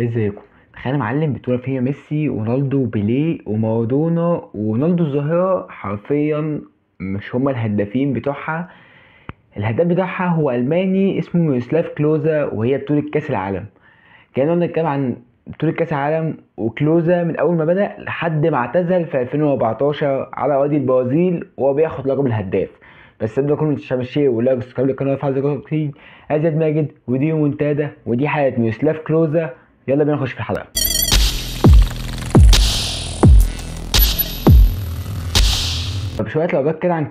ازيكم؟ تخيل يا معلم بطولة فيها ميسي ورونالدو وبيليه ومارادونا ورونالدو الظاهرة حرفيا مش هما الهدافين بتوعها. الهداف بتاعها هو ألماني اسمه ميروسلاف كلوزا، وهي بطولة كأس العالم. كان قلنا نتكلم عن بطولة كأس العالم وكلوزا من أول ما بدأ لحد ما اعتزل في 2014 على أراضي البرازيل وهو بياخد لقب الهداف. بس ده كله مش الشيء ولا بس قبل القناة في حلقة كتير. أزيد ماجد ودي منتدى ودي حلقة ميروسلاف كلوزا. يلا بينا نخش في الحلقة. طب شويه لو جت كده عن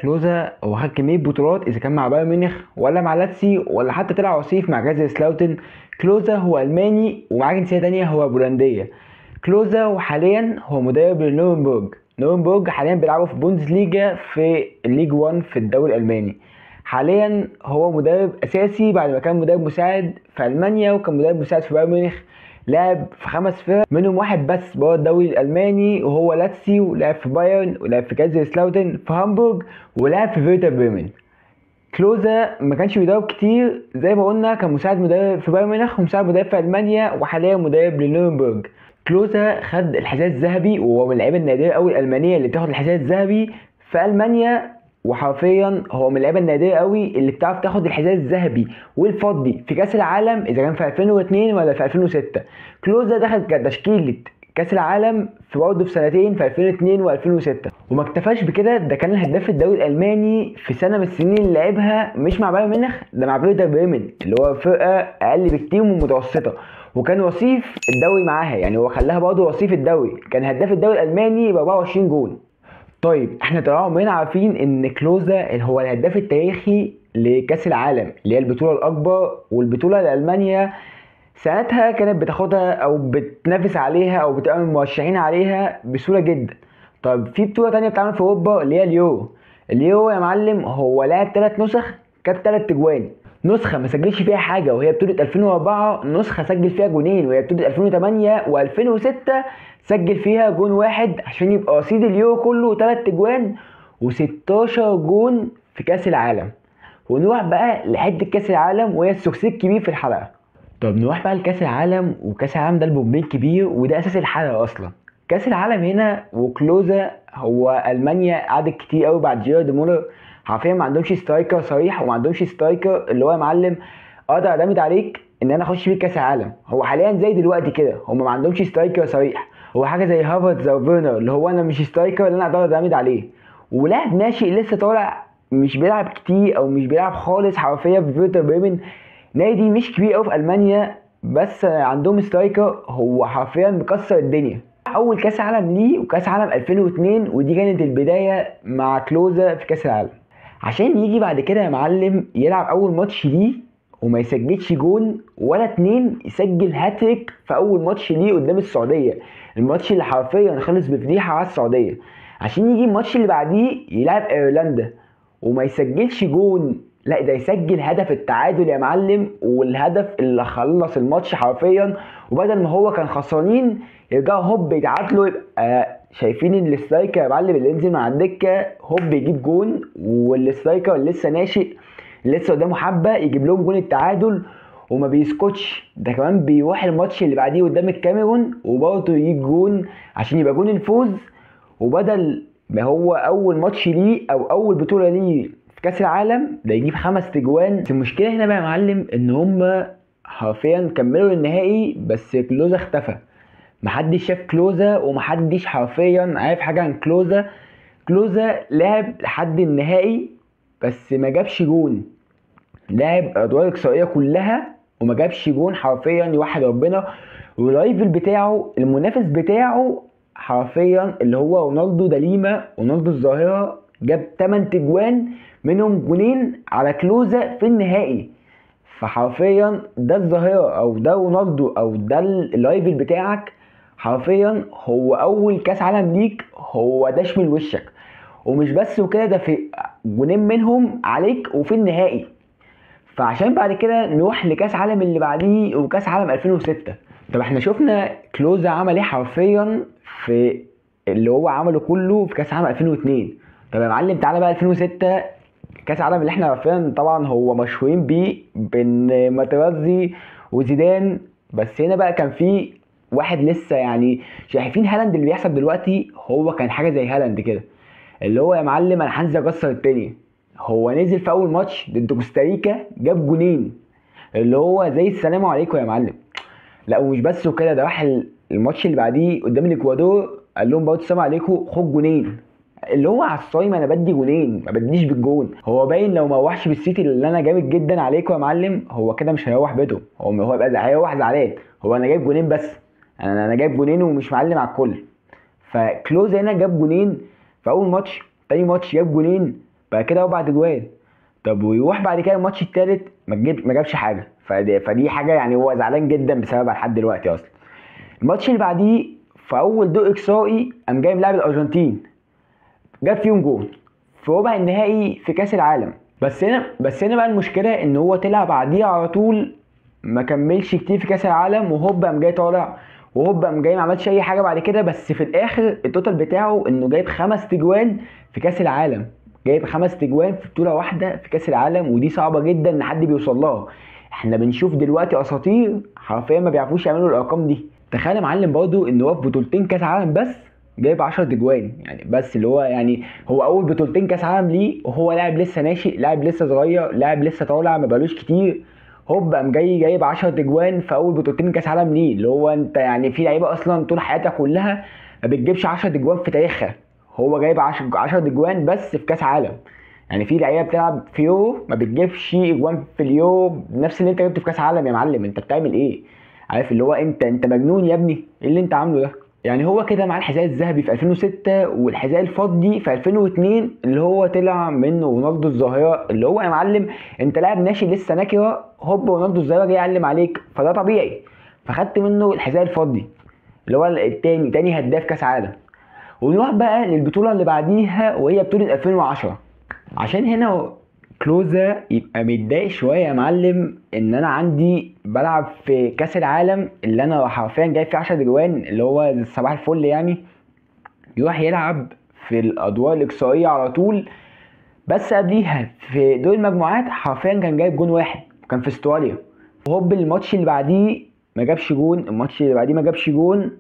كلوزا هو خد كميه بطولات اذا كان مع بايرن ميونخ ولا مع لاتسي ولا حتى طلع وصيف مع جازل سلاوتن. كلوزا هو الماني ومعاه جنسيه تانية هو بولنديه. كلوزا وحاليا هو مدرب نورنبورج حاليا بيلعبوا في بوندسليجا في الليج 1 في الدوري الالماني. حاليا هو مدرب اساسي بعد ما كان مدرب مساعد في المانيا وكان مدرب مساعد في بايرن ميونخ. لعب في 5 فرق منهم واحد بس بره الدوري الالماني وهو لاتسي، ولعب في بايرن ولعب في كايزر سلاوتن في هامبورج ولعب في فيرتا بريمن. كلوزا ما كانش بيدرب كتير زي ما قلنا، كان مساعد مدرب في بايرن ميونخ ومساعد مدرب في المانيا وحاليا مدرب لنورنبورج. كلوزا خد الحذاء الذهبي وهو من اللعيبه النادره قوي الالمانيه اللي بتاخد الحذاء الذهبي في المانيا، وحرفيا هو من اللعيبه النادره قوي اللي بتعرف تاخد الحذاء الذهبي والفضي في كاس العالم اذا كان في 2002 ولا في 2006. كلوزا دخل تشكيله كاس العالم في برضه في سنتين في 2002 و2006. وما اكتفاش بكده، ده كان الهداف الدوري الالماني في سنه من السنين اللي لعبها مش مع بايرن ميونخ، ده مع فيرتا بريمن اللي هو فرقه اقل بكتير من المتوسطه، وكان وصيف الدوري معاها. يعني هو خلاها برضه وصيف الدوري، كان هداف الدوري الالماني ب 24 جول. طيب احنا طبعا عارفين ان كلوزا هو الهداف التاريخي لكاس العالم اللي هي البطوله الاكبر، والبطوله اللي المانيا ساعتها كانت بتاخدها او بتنافس عليها او بتبقى من المرشحين عليها بسهوله جدا. طب في بطوله تانية بتتعمل في اوروبا اللي هي اليورو يا معلم، هو لعب 3 نسخ كانت 3 اجوان. نسخه ما سجلش فيها حاجه وهي بطوله 2004، نسخه سجل فيها جونين وهي بطوله 2008 و2006 سجل فيها جون واحد عشان يبقى رصيد اليورو كله 3 اجوان و16 جون في كاس العالم. ونروح بقى لحته كاس العالم وهي السكسي الكبير في الحلقه. طب نروح بقى لكاس العالم، وكاس العالم ده البومبي الكبير وده اساس الحلقه اصلا. كاس العالم هنا وكلوزا هو المانيا قعدت كتير قوي بعد جيرارد مولر حرفيا ما عندهمش سترايكر صريح وما عندهمش سترايكر اللي هو يا معلم اقدر اعتمد عليك ان انا اخش بيه كاس العالم. هو حاليا زي دلوقتي كده هم ما عندهمش سترايكر صريح، هو حاجه زي هافرتز او فيرنر اللي هو انا مش سترايكر اللي انا اقدر اعتمد عليه، ولاعب ناشئ لسه طالع مش بيلعب كتير او مش بيلعب خالص حرفيا في فيرتا بريمن، نادي مش كبير قوي في المانيا بس عندهم سترايكر هو حرفيا مكسر الدنيا. اول كاس عالم ليه وكاس عالم 2002، ودي كانت البدايه مع كلوزا في كاس العالم. عشان يجي بعد كده يا معلم يلعب اول ماتش ليه وما يسجلش جون ولا 2، يسجل هاتريك في اول ماتش ليه قدام السعوديه، الماتش اللي حرفيا خلص بفضيحه على السعوديه. عشان يجي الماتش اللي بعديه يلعب ايرلندا وما يسجلش جون، لا ده يسجل هدف التعادل يا معلم، والهدف اللي خلص الماتش حرفيا. وبدل ما هو كان خسرانين يرجعوا هوب يتعادلوا، يبقى شايفين ان السترايكر يا معلم اللي ينزل مع الدكه هوب يجيب جون، والسترايكر اللي لسه ناشئ اللي لسه قدامه حبه يجيب لهم جون التعادل. وما بيسكتش، ده كمان بيروح الماتش اللي بعديه قدام الكاميرون وبرضه يجيب جون عشان يبقى جون الفوز. وبدل ما هو اول ماتش ليه او اول بطوله ليه في كاس العالم ده يجيب 5 تجوان. بس المشكله هنا بقى يا معلم ان هم حرفيا كملوا النهائي بس كلوزا اختفى، محدش شاف كلوزا ومحدش حرفيا عارف حاجه عن كلوزا. كلوزا لعب لحد النهائي بس ما جابش جون، لعب ادوار اقصائيه كلها وما جابش جون حرفيا يوحد ربنا. والرايفل بتاعه المنافس بتاعه حرفيا اللي هو رونالدو داليما رونالدو الظاهره جاب 8 تجوان منهم جونين على كلوزا في النهائي. فحرفيا ده الظاهره او ده رونالدو او ده الرايفل بتاعك، حرفيا هو اول كاس عالم ليك هو ده شمل وشك. ومش بس وكده، ده في جونين منهم عليك وفي النهائي. فعشان بعد كده نروح لكاس عالم اللي بعديه وكاس عالم 2006. طب احنا شفنا كلوزا عمل ايه حرفيا في اللي هو عمله كله في كاس عالم 2002. طب يا معلم تعالى بقى 2006، كاس عالم اللي احنا عارفين طبعا هو مشهورين بيه بين ماترازي وزيدان بس هنا بقى كان في واحد لسه يعني شايفين هالاند اللي بيحصل دلوقتي، هو كان حاجه زي هالاند كده، اللي هو يا معلم انا هنزل اكسر الدنيا. هو نزل في اول ماتش ضد كوستاريكا جاب جونين، اللي هو زي السلام عليكم يا معلم. لا ومش بس وكده، ده راح الماتش اللي بعديه قدام الاكوادور قال لهم برضه السلام عليكم خد جونين، اللي هو على الصايم انا بدي جونين ما بديش بالجون. هو باين لو ما روحش بالسيتي اللي انا جامد جدا عليكم يا معلم، هو كده مش هيروح بيته، هو يبقى هيروح زعلان. هو انا جايب جونين بس، انا جايب جونين ومش معلم على الكل. فكلوز هنا جاب جونين في اول ماتش، تاني ماتش جاب جونين، بعد كده 4 اجوان. طب ويروح بعد كده الماتش التالت ما جابش حاجه، فدي حاجه يعني هو زعلان جدا بسببها لحد دلوقتي اصلا. الماتش اللي بعديه في اول دور اقصائي قام جايب لاعب الارجنتين، جاب فيهم جول في ربع النهائي في كاس العالم. بس هنا بقى المشكله ان هو طلع بعديه على طول، ما كملش كتير في كاس العالم، وهوب قام جاي طالع، وهوب قام جاي ما عملش اي حاجه بعد كده. بس في الاخر التوتال بتاعه انه جايب 5 تجوان في كاس العالم، جايب 5 تجوان في بطوله واحده في كاس العالم، ودي صعبه جدا ان حد بيوصل لها. احنا بنشوف دلوقتي اساطير حرفيا ما بيعرفوش يعملوا الارقام دي. تخيل يا معلم برضه ان هو في بطولتين كاس عالم بس جايب 10 تجوان يعني، بس اللي هو يعني هو اول بطولتين كاس عالم ليه، وهو لاعب لسه ناشئ، لاعب لسه صغير، لاعب لسه طالع ما بقالوش كتير، هوب قام جايب 10 تجوان في اول بطولتين كاس عالم ليه. اللي هو انت يعني في لعيبه اصلا طول حياتها كلها ما بتجيبش 10 تجوان في تاريخها، هو جايب 10 تجوان بس في كاس عالم. يعني في لعيبه بتلعب في يورو ما بتجيبش اجوان في اليورو نفس اللي انت جبته في كاس عالم. يا معلم انت بتعمل ايه؟ عارف اللي هو انت مجنون يا ابني، ايه اللي انت عامله ده؟ يعني هو كده مع الحذاء الذهبي في 2006 والحذاء الفضي في 2002 اللي هو طلع من رونالدو الظاهره. اللي هو يا معلم انت لاعب ناشئ لسه نكره، هوب رونالدو الظاهره جاي يعلم عليك، فده طبيعي، فخدت منه الحذاء الفضي اللي هو تاني هداف كاس عالم. ونروح بقى للبطوله اللي بعديها وهي بطوله 2010. عشان هنا كلوزا يبقى متضايق شويه يا معلم ان انا عندي بلعب في كاس العالم اللي انا حرفيا جايب فيه 10 جوان، اللي هو صباح الفل يعني، يروح يلعب في الادوار الاقصائيه على طول. بس قبليها في دور المجموعات حرفيا كان جايب جون واحد كان في استراليا، وهوب الماتش اللي بعديه ما جابش جون، الماتش اللي بعديه ما جابش جون.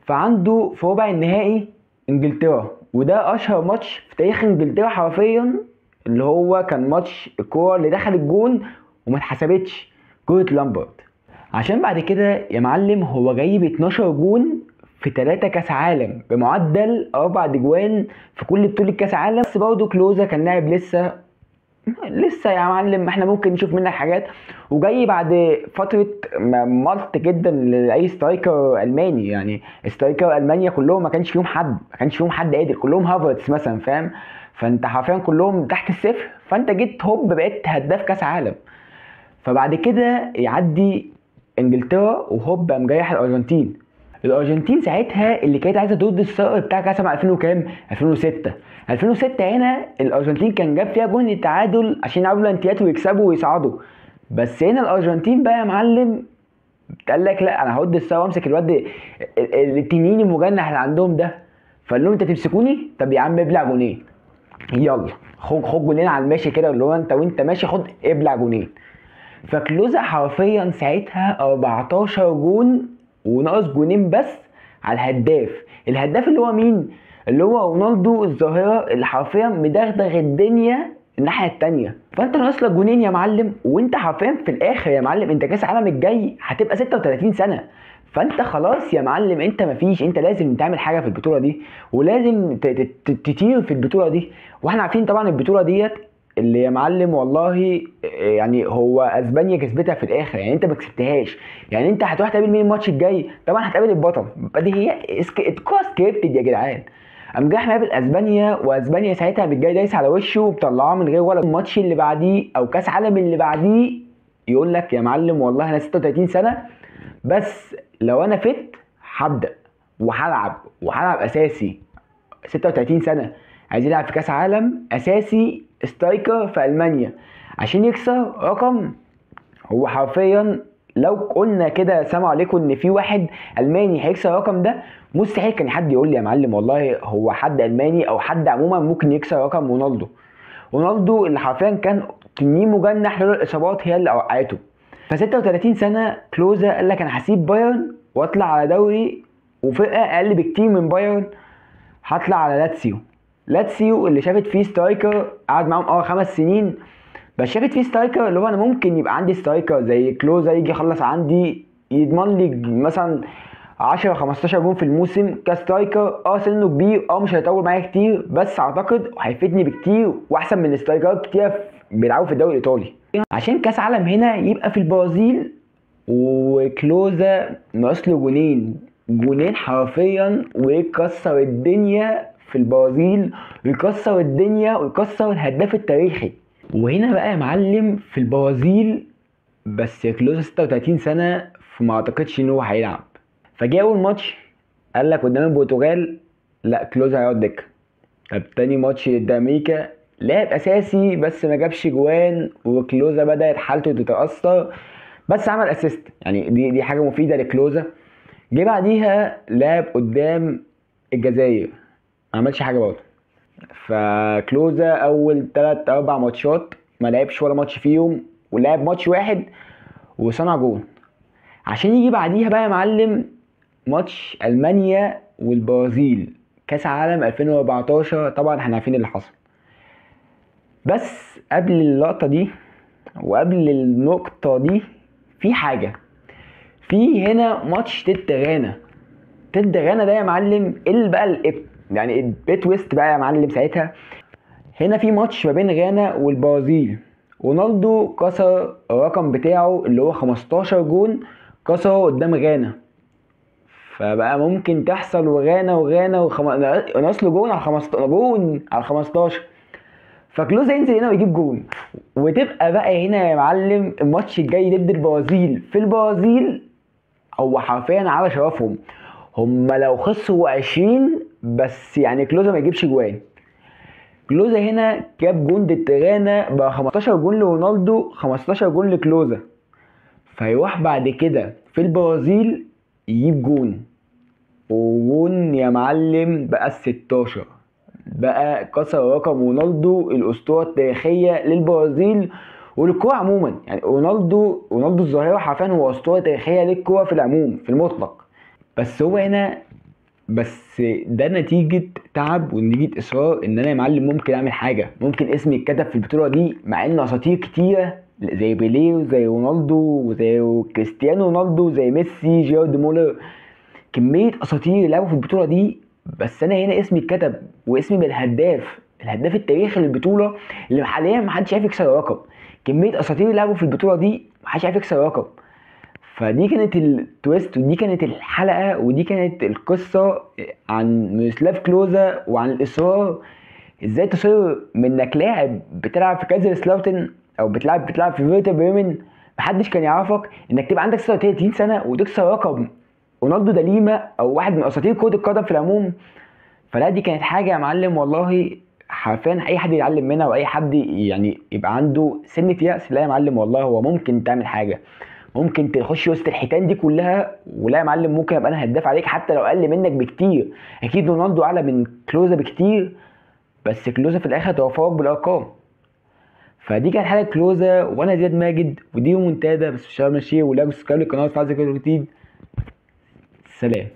فعنده في ربع النهائي انجلترا، وده اشهر ماتش في تاريخ انجلترا حرفيا، اللي هو كان ماتش الكوره اللي دخل الجون وما اتحسبتش، كوره لامبرد. عشان بعد كده يا معلم هو جايب 12 جون في 3 كاس عالم بمعدل 4 جوان في كل بطوله كاس عالم. بس برضه كلوزا كان لاعب لسه يا معلم احنا ممكن نشوف منك حاجات، وجاي بعد فتره ملط جدا لاي سترايكر الماني. يعني سترايكر المانيا كلهم ما كانش فيهم حد قادر، كلهم هافرتس مثلا، فاهم؟ فانت حرفيا كلهم تحت الصفر، فانت جيت هوب بقيت هداف كاس عالم. فبعد كده يعدي انجلترا وهوب قام جايح الارجنتين ساعتها اللي كانت عايزه ترد الصقر بتاع كاس العالم 2000 وكام 2006 هنا الارجنتين كان جاب فيها جون التعادل عشان يلعبوا بلانتيات ويكسبوا ويصعدوا. بس هنا الارجنتين بقى يا معلم قال لك لا انا هرد الصقر وامسك الواد التنين المجنح اللي عندهم ده. فقال لهم انت تمسكوني؟ طب يا عم ابلع جونين، يلا خد جونين على الماشي كده، اللي هو انت وانت ماشي خد ابلع جونين. فكلوزا حرفيا ساعتها 14 جون وناقص جونين بس على الهداف اللي هو مين؟ اللي هو رونالدو الظاهره اللي حرفيا مدغدغ الدنيا الناحيه التانيه. فانت ناقص لك جونين يا معلم، وانت حرفيا في الاخر يا معلم انت كاس العالم الجاي هتبقى 36 سنه، فانت خلاص يا معلم انت مفيش، انت لازم تعمل حاجه في البطوله دي، ولازم تطير في البطوله دي. واحنا عارفين طبعا البطوله ديت اللي يا معلم والله يعني هو اسبانيا كسبتها في الاخر، يعني انت ما كسبتهاش. يعني انت هتروح تقابل مين الماتش الجاي؟ طبعا هتقابل البطل، دي هي الكوره سكريبتد يا جدعان. قام جاي هنقابل اسبانيا، واسبانيا ساعتها بالجاي دايس على وشه وبطلعاه من غير ولا الماتش اللي بعديه او كاس عالم اللي بعديه يقول لك يا معلم والله انا 36 سنه بس لو انا فت هبدا وهلعب اساسي. 36 سنه عايز يلعب في كاس عالم اساسي سترايكر في المانيا عشان يكسر رقم. هو حرفيا لو قلنا كده سلام عليكم ان في واحد الماني هيكسر الرقم ده، مستحيل كان حد يقول لي يا معلم والله هو حد الماني او حد عموما ممكن يكسر رقم رونالدو اللي حرفيا كان تنين مجنح لولا الاصابات هي اللي وقعته. ف 36 سنه كلوزا قال لك انا هسيب بايرن واطلع على دوري وفرقه اقل بكتير من بايرن، هطلع على لاتسيو اللي شافت فيه سترايكر قعد معاهم 5 سنين، بس شافت فيه سترايكر اللي هو انا ممكن يبقى عندي سترايكر زي كلوزا يجي يخلص عندي يضمن لي مثلا 10 15 جون في الموسم كسترايكر. سنه كبير، مش هيطول معايا كتير، بس اعتقد هيفيدني بكتير واحسن من سترايكرات كتير بيلعبوا في الدوري الايطالي. عشان كاس عالم هنا يبقى في البرازيل، وكلوزا ناقص له جونين حرفيا ويكسر الدنيا في البرازيل ويكسر الدنيا ويكسر الهداف التاريخي. وهنا بقى يا معلم في البرازيل، بس كلوزا 36 سنه فما اعتقدش ان هو هيلعب. فجاء اول ماتش قال لك قدام البرتغال لا كلوزا هيقعد دكه. طب تاني ماتش ضد امريكا لعب اساسي بس ما جابش جوان، وكلوزا بدات حالته تتاثر بس عمل اسيست، يعني دي حاجه مفيده لكلوزا. جه بعديها لعب قدام الجزائر ما عملش حاجه برضه. فكلوزا اول 3 4 ماتشات ما لعبش ولا ماتش فيهم، ولعب ماتش واحد وصنع جون. عشان يجي بعديها بقى يا معلم ماتش المانيا والبرازيل كاس عالم 2014، طبعا احنا عارفين اللي حصل. بس قبل اللقطه دي وقبل النقطه دي في حاجه، في هنا ماتش تيد غانا ده يا معلم اللي بقى يعني البيت ويست بقى يا معلم ساعتها. هنا في ماتش ما بين غانا والبرازيل، رونالدو كسر الرقم بتاعه اللي هو 15 جون كسره قدام غانا. فبقى ممكن تحصل وغانا ناقص له جون على 15. فكلوزا ينزل هنا ويجيب جون، وتبقى بقى هنا يا معلم الماتش الجاي ضد البرازيل في البرازيل هو حرفيا على شرفهم. هم لو خسروا 20 بس يعني كلوزا ما يجيبش جوان. كلوزا هنا جاب جون ضد غانا بقى 15 جون لرونالدو 15 جون لكلوزا. فيروح بعد كده في البرازيل يجيب جون يا معلم بقى 16، بقى كسر رقم رونالدو الاسطوره التاريخيه للبرازيل وللكوره عموما. يعني رونالدو الظاهره حرفيا هو اسطوره تاريخيه للكوره في العموم في المطلق. بس هو هنا ده نتيجه تعب ونتيجه اصرار ان انا يا معلم ممكن اعمل حاجه، ممكن اسمي يتكتب في البطوله دي مع ان اساطير كتيره زي بيليه وزي رونالدو وزي كريستيانو رونالدو وزي ميسي جيرارد مولر، كميه اساطير لعبوا في البطوله دي. بس انا هنا اسمي اتكتب واسمي بالهداف التاريخي للبطوله اللي حاليا محدش عارف يكسر الرقم. كميه اساطير لعبوا في البطوله دي محدش عارف يكسر الرقم. فدي كانت التويست ودي كانت الحلقه ودي كانت القصه عن ميروسلاف كلوزا وعن الاصرار. ازاي تصر من انك لاعب بتلعب في كايزرسلاوتن او بتلعب في فيرتا بريمن محدش كان يعرفك انك تبقى عندك 36 سنه وتكسر رقم رونالدو دا ليما او واحد من اساطير كره القدم في العموم. فلا دي كانت حاجه يا معلم والله حرفيا اي حد يتعلم منها واي حد يعني يبقى عنده سنه يأس. لا يا معلم والله هو ممكن تعمل حاجه، ممكن تخش وسط الحيتان دي كلها. ولا يا معلم ممكن ابقى انا هداف عليك حتى لو اقل منك بكتير. اكيد رونالدو اعلى من كلوزا بكتير بس كلوزا في الاخر توفاق بالارقام. فدي كانت حلقه كلوزا وانا زياد ماجد ودي منتدى بس مش ماشي ولا سبسكرايب للقناه وفعل زر الجديد. سلام.